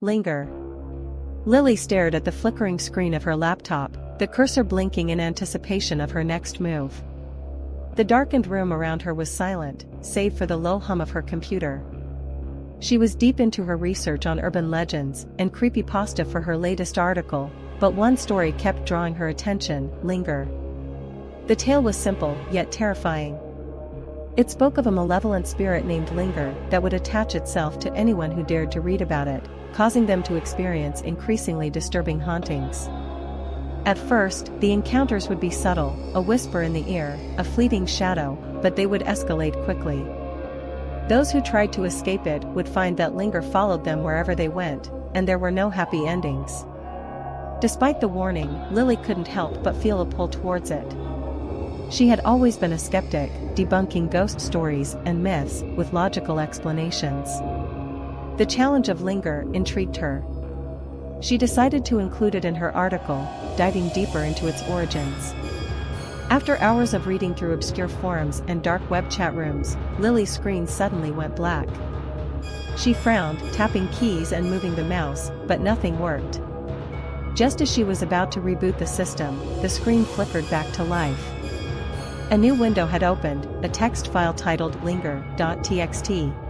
Linger. Lily stared at the flickering screen of her laptop, the cursor blinking in anticipation of her next move. The darkened room around her was silent, save for the low hum of her computer. She was deep into her research on urban legends and creepypasta for her latest article, but one story kept drawing her attention: Linger. The tale was simple, yet terrifying. It spoke of a malevolent spirit named Linger that would attach itself to anyone who dared to read about it, causing them to experience increasingly disturbing hauntings. At first, the encounters would be subtle, a whisper in the ear, a fleeting shadow, but they would escalate quickly. Those who tried to escape it would find that Linger followed them wherever they went, and there were no happy endings. Despite the warning, Lily couldn't help but feel a pull towards it. She had always been a skeptic, debunking ghost stories and myths with logical explanations. The challenge of Linger intrigued her. She decided to include it in her article, diving deeper into its origins. After hours of reading through obscure forums and dark web chat rooms, Lily's screen suddenly went black. She frowned, tapping keys and moving the mouse, but nothing worked. Just as she was about to reboot the system, the screen flickered back to life. A new window had opened, a text file titled Linger.txt.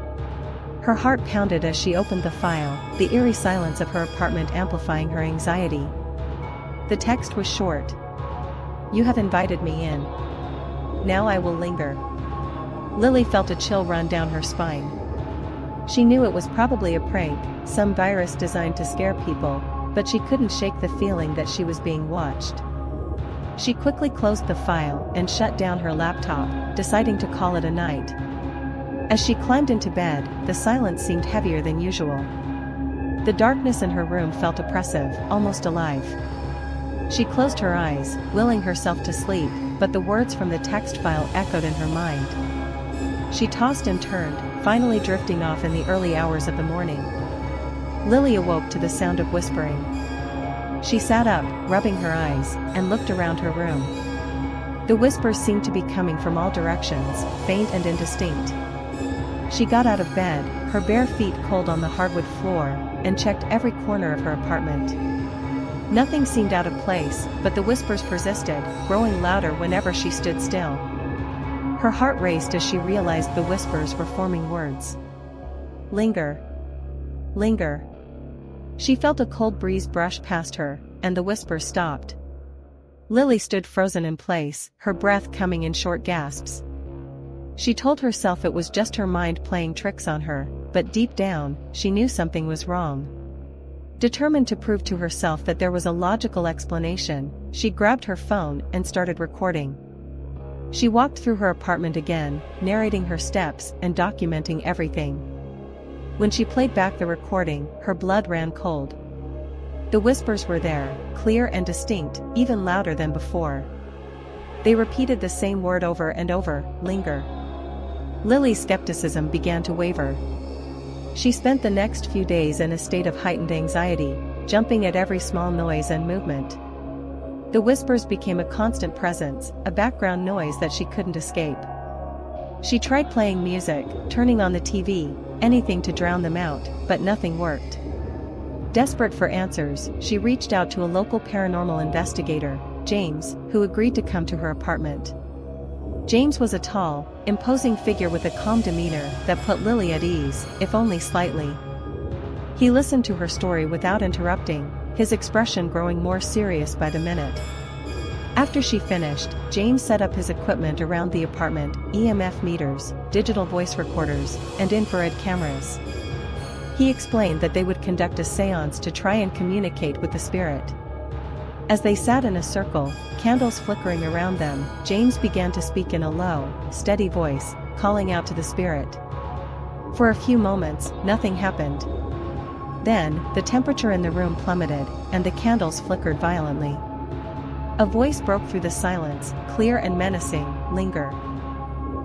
Her heart pounded as she opened the file, the eerie silence of her apartment amplifying her anxiety. The text was short. "You have invited me in. Now I will linger." Lily felt a chill run down her spine. She knew it was probably a prank, some virus designed to scare people, but she couldn't shake the feeling that she was being watched. She quickly closed the file and shut down her laptop, deciding to call it a night. As she climbed into bed, the silence seemed heavier than usual. The darkness in her room felt oppressive, almost alive. She closed her eyes, willing herself to sleep, but the words from the text file echoed in her mind. She tossed and turned, finally drifting off in the early hours of the morning. Lily awoke to the sound of whispering. She sat up, rubbing her eyes, and looked around her room. The whispers seemed to be coming from all directions, faint and indistinct. She got out of bed, her bare feet cold on the hardwood floor, and checked every corner of her apartment. Nothing seemed out of place, but the whispers persisted, growing louder whenever she stood still. Her heart raced as she realized the whispers were forming words. Linger. Linger. She felt a cold breeze brush past her, and the whisper stopped. Lily stood frozen in place, her breath coming in short gasps. She told herself it was just her mind playing tricks on her, but deep down, she knew something was wrong. Determined to prove to herself that there was a logical explanation, she grabbed her phone and started recording. She walked through her apartment again, narrating her steps and documenting everything. When she played back the recording, her blood ran cold. The whispers were there, clear and distinct, even louder than before. They repeated the same word over and over: linger. Lily's skepticism began to waver. She spent the next few days in a state of heightened anxiety, jumping at every small noise and movement. The whispers became a constant presence, a background noise that she couldn't escape. She tried playing music, turning on the TV, anything to drown them out, but nothing worked. Desperate for answers, she reached out to a local paranormal investigator, James, who agreed to come to her apartment. James was a tall, imposing figure with a calm demeanor that put Lily at ease, if only slightly. He listened to her story without interrupting, his expression growing more serious by the minute. After she finished, James set up his equipment around the apartment: EMF meters, digital voice recorders, and infrared cameras. He explained that they would conduct a seance to try and communicate with the spirit. As they sat in a circle, candles flickering around them, James began to speak in a low, steady voice, calling out to the spirit. For a few moments, nothing happened. Then, the temperature in the room plummeted, and the candles flickered violently. A voice broke through the silence, clear and menacing: linger.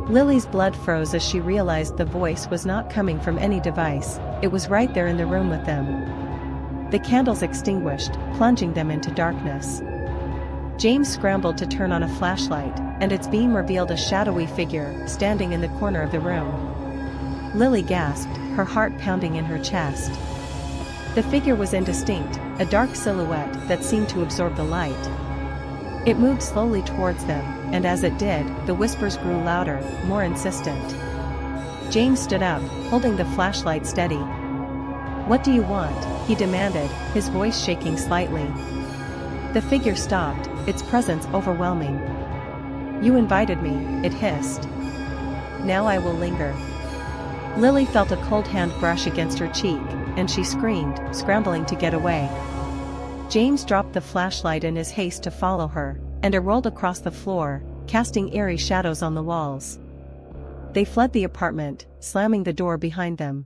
Lily's blood froze as she realized the voice was not coming from any device, it was right there in the room with them. The candles extinguished, plunging them into darkness. James scrambled to turn on a flashlight, and its beam revealed a shadowy figure, standing in the corner of the room. Lily gasped, her heart pounding in her chest. The figure was indistinct, a dark silhouette that seemed to absorb the light. It moved slowly towards them, and as it did, the whispers grew louder, more insistent. James stood up, holding the flashlight steady. "What do you want?" he demanded, his voice shaking slightly. The figure stopped, its presence overwhelming. "You invited me," it hissed. "Now I will linger." Lily felt a cold hand brush against her cheek, and she screamed, scrambling to get away. James dropped the flashlight in his haste to follow her, and it rolled across the floor, casting eerie shadows on the walls. They fled the apartment, slamming the door behind them.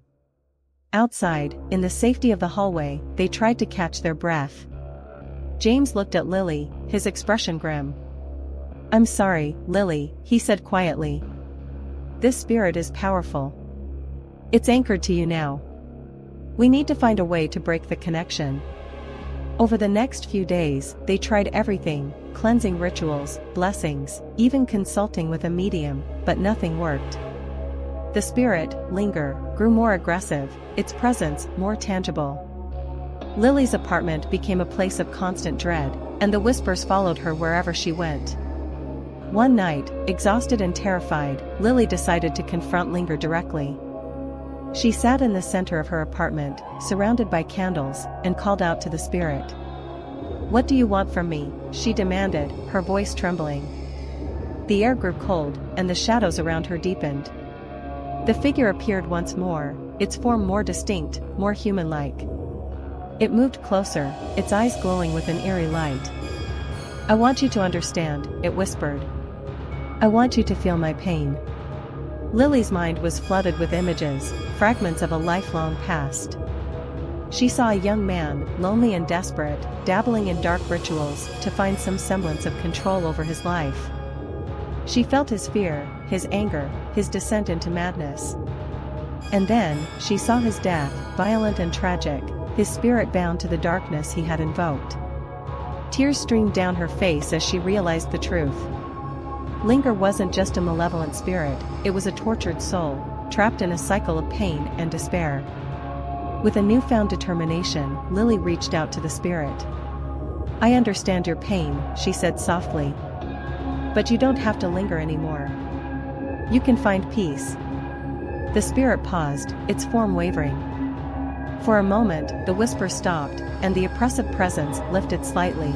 Outside, in the safety of the hallway, they tried to catch their breath. James looked at Lily, his expression grim. "I'm sorry, Lily," he said quietly. "This spirit is powerful. It's anchored to you now. We need to find a way to break the connection." Over the next few days, they tried everything, cleansing rituals, blessings, even consulting with a medium, but nothing worked. The spirit, Linger, grew more aggressive, its presence more tangible. Lily's apartment became a place of constant dread, and the whispers followed her wherever she went. One night, exhausted and terrified, Lily decided to confront Linger directly. She sat in the center of her apartment, surrounded by candles, and called out to the spirit. "What do you want from me?" she demanded, her voice trembling. The air grew cold, and the shadows around her deepened. The figure appeared once more, its form more distinct, more human-like. It moved closer, its eyes glowing with an eerie light. "I want you to understand," it whispered. "I want you to feel my pain." Lily's mind was flooded with images, fragments of a lifelong past. She saw a young man, lonely and desperate, dabbling in dark rituals to find some semblance of control over his life. She felt his fear, his anger, his descent into madness. And then, she saw his death, violent and tragic, his spirit bound to the darkness he had invoked. Tears streamed down her face as she realized the truth. Linger wasn't just a malevolent spirit, it was a tortured soul, trapped in a cycle of pain and despair. With a newfound determination, Lily reached out to the spirit. "I understand your pain," she said softly. "But you don't have to linger anymore. You can find peace." The spirit paused, its form wavering. For a moment, the whisper stopped, and the oppressive presence lifted slightly.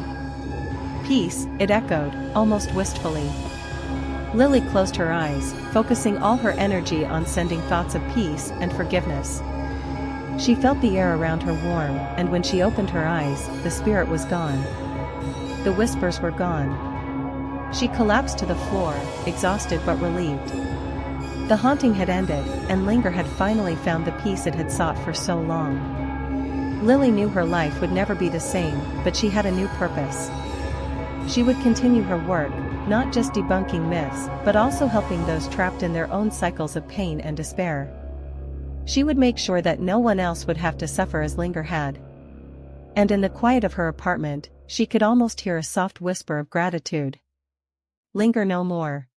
"Peace," it echoed, almost wistfully. Lily closed her eyes, focusing all her energy on sending thoughts of peace and forgiveness. She felt the air around her warm, and when she opened her eyes, the spirit was gone. The whispers were gone. She collapsed to the floor, exhausted but relieved. The haunting had ended, and Linger had finally found the peace it had sought for so long. Lily knew her life would never be the same, but she had a new purpose. She would continue her work, not just debunking myths, but also helping those trapped in their own cycles of pain and despair. She would make sure that no one else would have to suffer as Linger had. And in the quiet of her apartment, she could almost hear a soft whisper of gratitude. "Linger no more."